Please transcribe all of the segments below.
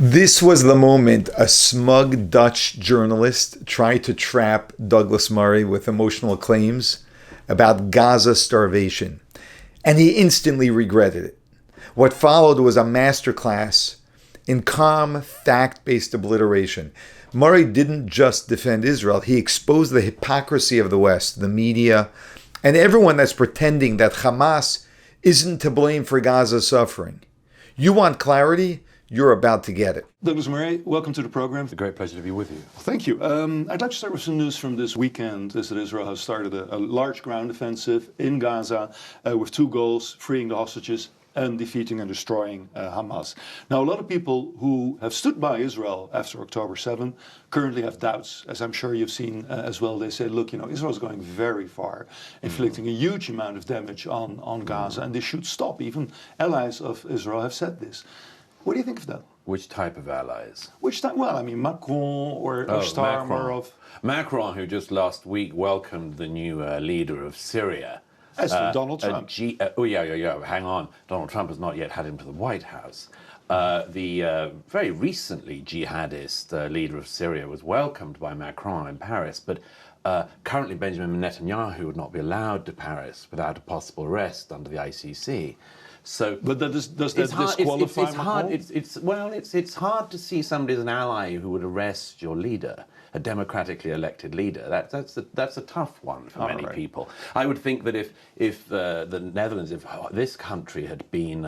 This was the moment a smug Dutch journalist tried to trap Douglas Murray with emotional claims about Gaza starvation, and he instantly regretted it. What followed was a masterclass in calm, fact-based obliteration. Murray didn't just defend Israel, he exposed the hypocrisy of the West, the media, and everyone that's pretending that Hamas isn't to blame for Gaza's suffering. You want clarity? You're about to get it. Douglas Murray, welcome to the program. It's a great pleasure to be with you. Thank you. I'd like to start with some news from this weekend. That Israel has started a large ground offensive in Gaza with two goals: freeing the hostages and defeating and destroying Hamas. Now, a lot of people who have stood by Israel after October 7 currently have doubts, as I'm sure you've seen as well. They say, look, Israel's going very far, inflicting a huge amount of damage on Gaza, and this should stop. Even allies of Israel have said this. What do you think of that? Which type of allies? Which type? Well, I mean, Macron or Starmer Macron, who just last week welcomed the new leader of Syria. As Donald Trump. Hang on. Donald Trump has not yet had him to the White House. The very recently jihadist leader of Syria was welcomed by Macron in Paris, but currently Benjamin Netanyahu would not be allowed to Paris without a possible arrest under the ICC. So, but does that disqualify Macron? It's hard to see somebody as an ally who would arrest your leader, a democratically elected leader. That's a tough one for many people. I would think that if the Netherlands, if this country had been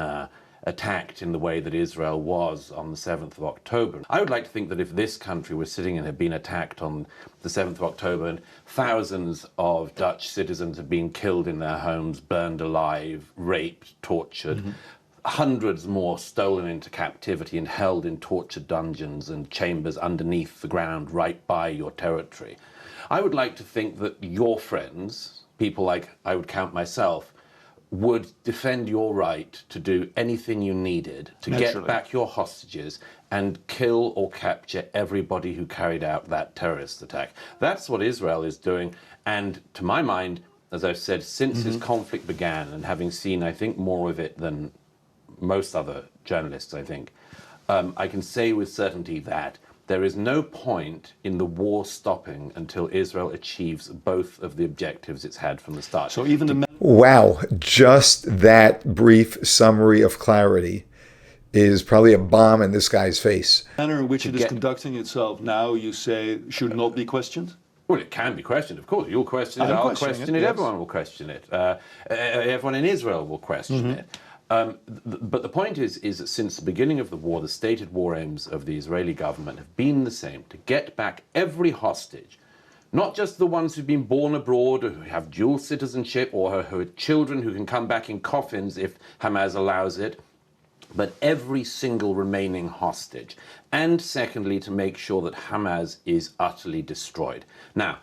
attacked in the way that Israel was on the 7th of October. I would like to think that if this country was sitting and had been attacked on the 7th of October and thousands of Dutch citizens had been killed in their homes, burned alive, raped, tortured, hundreds more stolen into captivity and held in tortured dungeons and chambers underneath the ground right by your territory. I would like to think that your friends, people like I would count myself, would defend your right to do anything you needed to get back your hostages and kill or capture everybody who carried out that terrorist attack. That's what Israel is doing. And to my mind, as I've said, since this conflict began, and having seen, I think, more of it than most other journalists, I think, I can say with certainty that there is no point in the war stopping until Israel achieves both of the objectives it's had from the start. So even the Wow, just that brief summary of clarity is probably a bomb in this guy's face. The manner in which it is conducting itself now, you say, should not be questioned? Well, it can be questioned, of course. You'll question it, I'll question it, yes. Everyone will question it. Everyone in Israel will question it. But the point is that since the beginning of the war, the stated war aims of the Israeli government have been the same: to get back every hostage, not just the ones who've been born abroad or who have dual citizenship or who are children who can come back in coffins if Hamas allows it, but every single remaining hostage. And secondly, to make sure that Hamas is utterly destroyed. Now,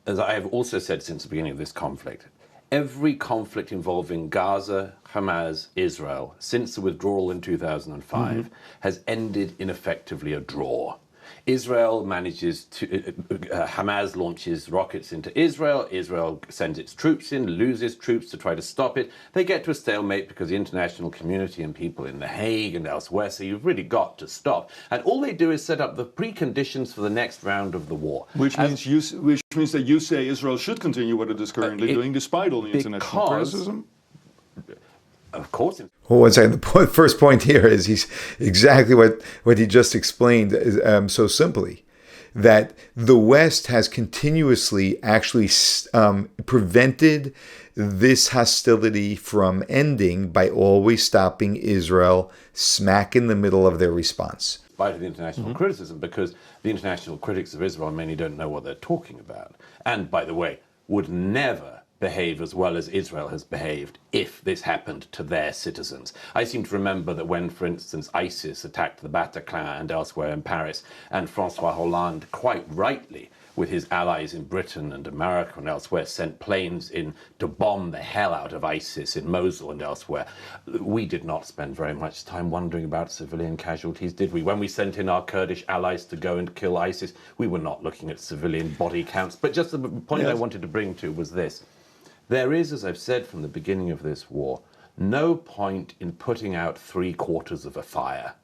as I have also said since the beginning of this conflict, every conflict involving Gaza, Hamas, Israel, since the withdrawal in 2005, has ended in effectively a draw. Israel manages to, Hamas launches rockets into Israel, Israel sends its troops in, loses troops to try to stop it. They get to a stalemate because the international community and people in The Hague and elsewhere say you've really got to stop. And all they do is set up the preconditions for the next round of the war. Which means that you say Israel should continue what it is currently doing despite all the international criticism? Of course. Well, the first point here is he's exactly what he just explained so simply, that the West has continuously actually prevented this hostility from ending by always stopping Israel smack in the middle of their response. In spite of the international criticism, because the international critics of Israel mainly don't know what they're talking about. And, by the way, would never behave as well as Israel has behaved if this happened to their citizens. I seem to remember that when, for instance, ISIS attacked the Bataclan and elsewhere in Paris, and François Hollande, quite rightly, with his allies in Britain and America and elsewhere, sent planes in to bomb the hell out of ISIS in Mosul and elsewhere. We did not spend very much time wondering about civilian casualties, did we? When we sent in our Kurdish allies to go and kill ISIS, we were not looking at civilian body counts. But just the point I wanted to bring to was this. There is, as I've said from the beginning of this war, no point in putting out 3/4 of a fire.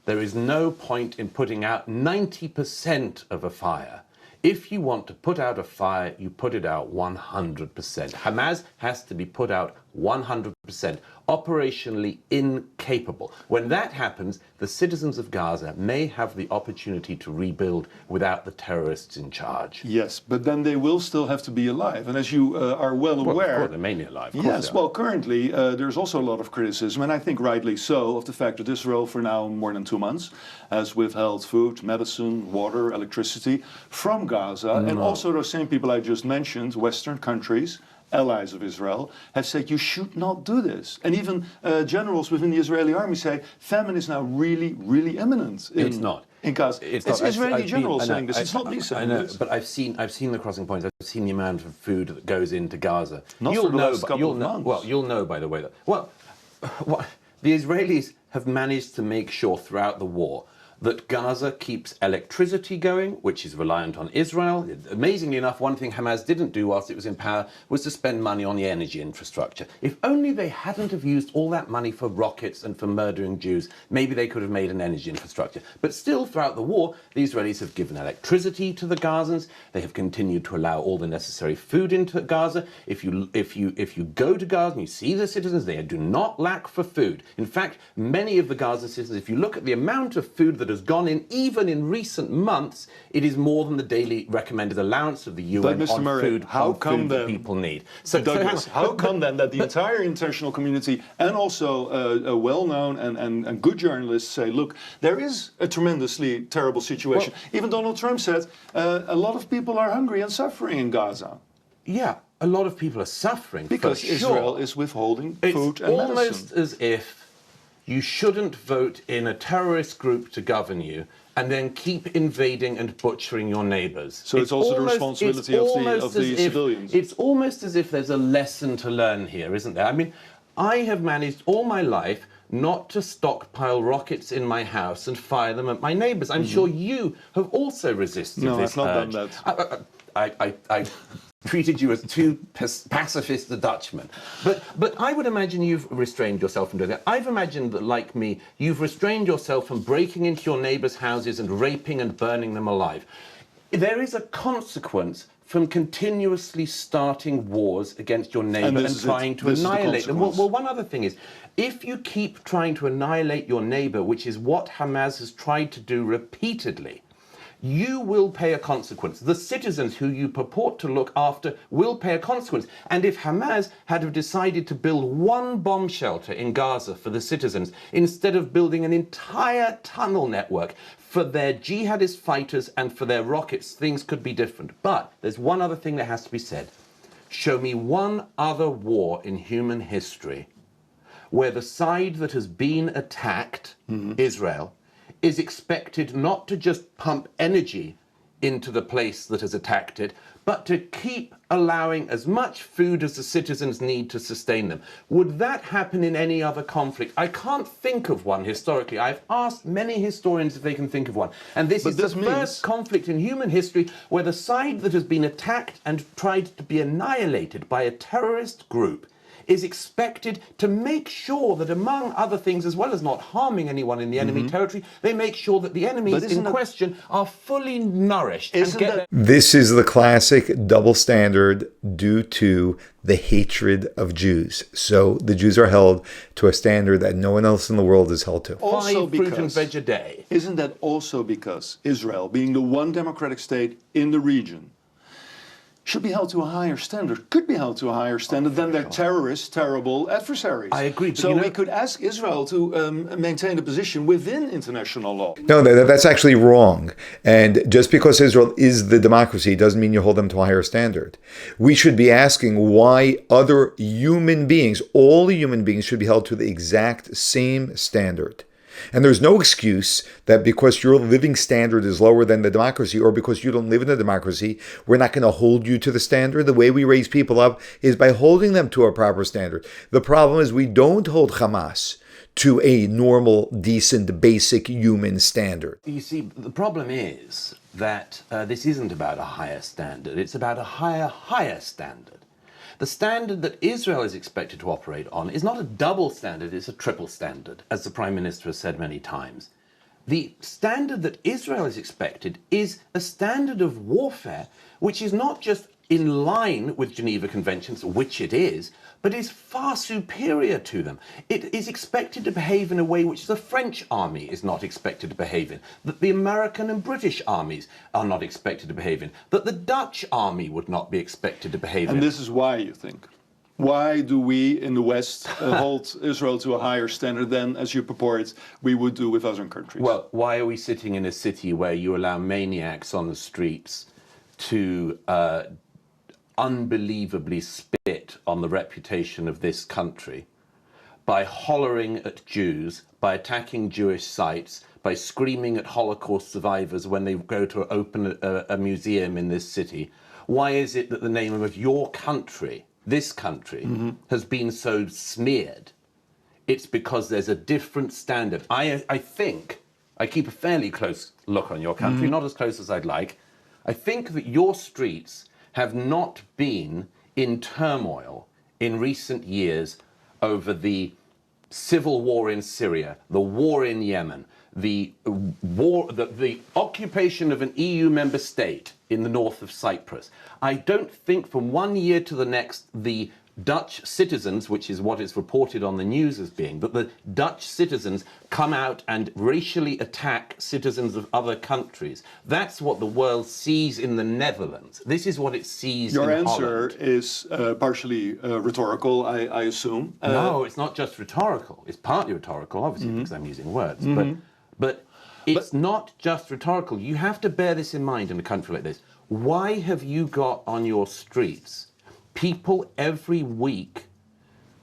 There is no point in putting out 90% of a fire. If you want to put out a fire, you put it out 100%. Hamas has to be put out 100%, operationally incapable. When that happens, the citizens of Gaza may have the opportunity to rebuild without the terrorists in charge. Yes, but then they will still have to be alive. And as you are well aware... Well, of course, they're mainly alive. Yes, well, currently there's also a lot of criticism, and I think rightly so, of the fact that Israel for now more than 2 months has withheld food, medicine, water, electricity from Gaza. And also those same people I just mentioned, Western countries, allies of Israel, have said you should not do this. And even generals within the Israeli army say famine is now really, really imminent. It's not. In Gaza. It's Israeli generals saying this. It's not me saying this. I know, but I've seen the crossing points. I've seen the amount of food that goes into Gaza. Not for the last couple of months. Well, you'll know, by the way, that... Well, the Israelis have managed to make sure throughout the war that Gaza keeps electricity going, which is reliant on Israel. Amazingly enough, one thing Hamas didn't do whilst it was in power was to spend money on the energy infrastructure. If only they hadn't have used all that money for rockets and for murdering Jews, maybe they could have made an energy infrastructure. But still, throughout the war, the Israelis have given electricity to the Gazans. They have continued to allow all the necessary food into Gaza. If you go to Gaza and you see the citizens, they do not lack for food. In fact, many of the Gaza citizens, if you look at the amount of food that has gone in, even in recent months, it is more than the daily recommended allowance of the UN on food that people need. So, Douglas, how come then that the entire international community and also a well-known and good journalists say, look, there is a tremendously terrible situation. Well, even Donald Trump said a lot of people are hungry and suffering in Gaza. Yeah, a lot of people are suffering. Because Israel is withholding food and medicine. It's almost as if you shouldn't vote in a terrorist group to govern you and then keep invading and butchering your neighbors. So it's also the responsibility of the civilians. It's almost as if there's a lesson to learn here, isn't there? I mean, I have managed all my life not to stockpile rockets in my house and fire them at my neighbors. I'm sure you have also resisted this urge. No, I've not done that. I treated you as too pacifist a Dutchman. But I would imagine you've restrained yourself from doing that. I've imagined that, like me, you've restrained yourself from breaking into your neighbours' houses and raping and burning them alive. There is a consequence from continuously starting wars against your neighbour and trying to annihilate them. Well, one other thing is, if you keep trying to annihilate your neighbour, which is what Hamas has tried to do repeatedly, you will pay a consequence. The citizens who you purport to look after will pay a consequence. And if Hamas had have decided to build one bomb shelter in Gaza for the citizens, instead of building an entire tunnel network for their jihadist fighters and for their rockets, things could be different. But there's one other thing that has to be said. Show me one other war in human history where the side that has been attacked, Israel, is expected not to just pump energy into the place that has attacked it, but to keep allowing as much food as the citizens need to sustain them. Would that happen in any other conflict? I can't think of one historically. I've asked many historians if they can think of one. And this is the first conflict in human history where the side that has been attacked and tried to be annihilated by a terrorist group is expected to make sure that, among other things, as well as not harming anyone in the enemy territory, they make sure that the enemies in question are fully nourished. This is the classic double standard due to the hatred of Jews. So the Jews are held to a standard that no one else in the world is held to. Also fruit and veg a day. Isn't that also because Israel, being the one democratic state in the region, should be held to a higher standard, could be held to a higher standard than their terrorist, terrible adversaries. I agree. But so we could ask Israel to maintain a position within international law. No, that's actually wrong. And just because Israel is the democracy doesn't mean you hold them to a higher standard. We should be asking why other human beings, all human beings, should be held to the exact same standard. And there's no excuse that because your living standard is lower than the democracy or because you don't live in a democracy, we're not going to hold you to the standard. The way we raise people up is by holding them to a proper standard. The problem is we don't hold Hamas to a normal, decent, basic human standard. You see, the problem is that this isn't about a higher standard. It's about a higher standard. The standard that Israel is expected to operate on is not a double standard, it's a triple standard, as the Prime Minister has said many times. The standard that Israel is expected is a standard of warfare which is not just in line with Geneva Conventions, which it is, but is far superior to them. It is expected to behave in a way which the French army is not expected to behave in, that the American and British armies are not expected to behave in, that the Dutch army would not be expected to behave in. And this is why, you think? Why do we in the West hold Israel to a higher standard than, as you purport, we would do with other countries? Well, why are we sitting in a city where you allow maniacs on the streets to unbelievably spit on the reputation of this country by hollering at Jews, by attacking Jewish sites, by screaming at Holocaust survivors when they go to open a museum in this city? Why is it that the name of your country, this country, has been so smeared? It's because there's a different standard. I think, I keep a fairly close look on your country, not as close as I'd like. I think that your streets have not been in turmoil in recent years over the civil war in Syria, the war in Yemen, the occupation of an EU member state in the north of Cyprus. I don't think from one year to the next the Dutch citizens, which is what is reported on the news as being, but the Dutch citizens come out and racially attack citizens of other countries. That's what the world sees in the Netherlands. This is what it sees in Holland. Your answer is partially rhetorical, I assume. No, it's not just rhetorical. It's partly rhetorical, obviously, because I'm using words. But it's not just rhetorical. You have to bear this in mind in a country like this. Why have you got on your streets people every week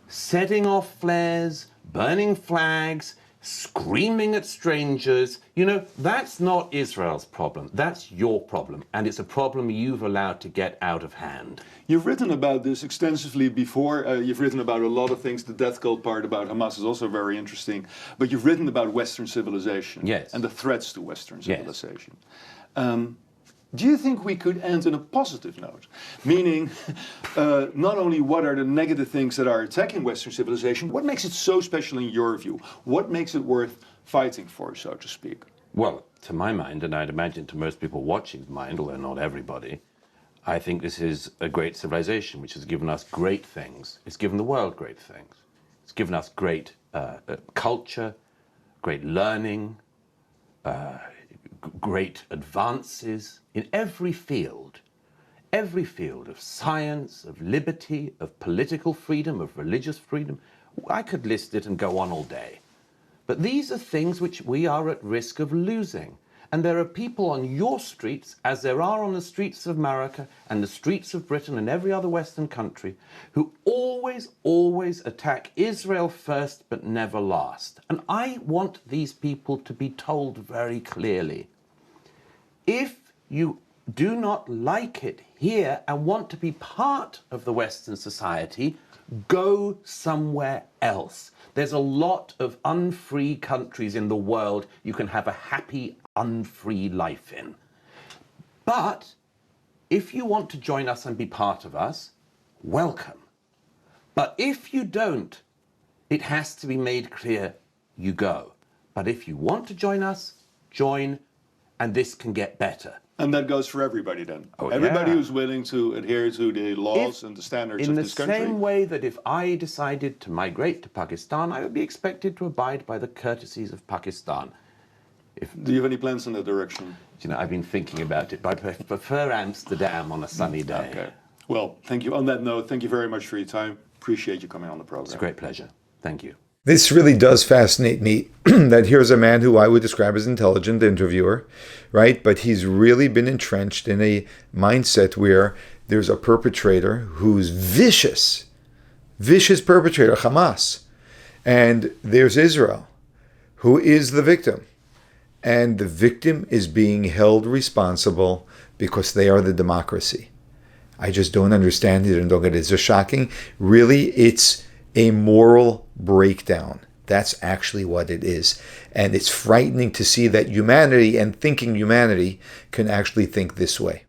setting off flares, burning flags, screaming at strangers? You know, that's not Israel's problem. That's your problem. And it's a problem you've allowed to get out of hand. You've written about this extensively before. You've written about a lot of things. The death cult part about Hamas is also very interesting. But you've written about Western civilization and the threats to Western civilization. Do you think we could end on a positive note? Meaning, not only what are the negative things that are attacking Western civilization, what makes it so special in your view? What makes it worth fighting for, so to speak? Well, to my mind, and I'd imagine to most people watching's mind, although not everybody, I think this is a great civilization which has given us great things. It's given the world great things. It's given us great culture, great learning, great advances in every field of science, of liberty, of political freedom, of religious freedom. I could list it and go on all day. But these are things which we are at risk of losing. And there are people on your streets, as there are on the streets of America and the streets of Britain and every other Western country, who always attack Israel first but never last. And I want these people to be told very clearly, if you do not like it here and want to be part of the Western society, go somewhere else. There's a lot of unfree countries in the world you can have a happy, unfree life in. But if you want to join us and be part of us, welcome. But if you don't, it has to be made clear you go. But if you want to join us, join, and this can get better. And that goes for everybody then? Oh, everybody who's willing to adhere to the laws and the standards of this country? In the same way that if I decided to migrate to Pakistan, I would be expected to abide by the courtesies of Pakistan. Do you have any plans in that direction? You know, I've been thinking about it, but I prefer Amsterdam on a sunny day. Okay. Well, thank you. On that note, thank you very much for your time. Appreciate you coming on the program. It's a great pleasure. Thank you. This really does fascinate me, that here's a man who I would describe as an intelligent interviewer, right? But he's really been entrenched in a mindset where there's a perpetrator who's vicious perpetrator, Hamas. And there's Israel, who is the victim. And the victim is being held responsible because they are the democracy. I just don't understand it and don't get it. It's just shocking. Really, it's a moral breakdown. That's actually what it is. And it's frightening to see that humanity and thinking humanity can actually think this way.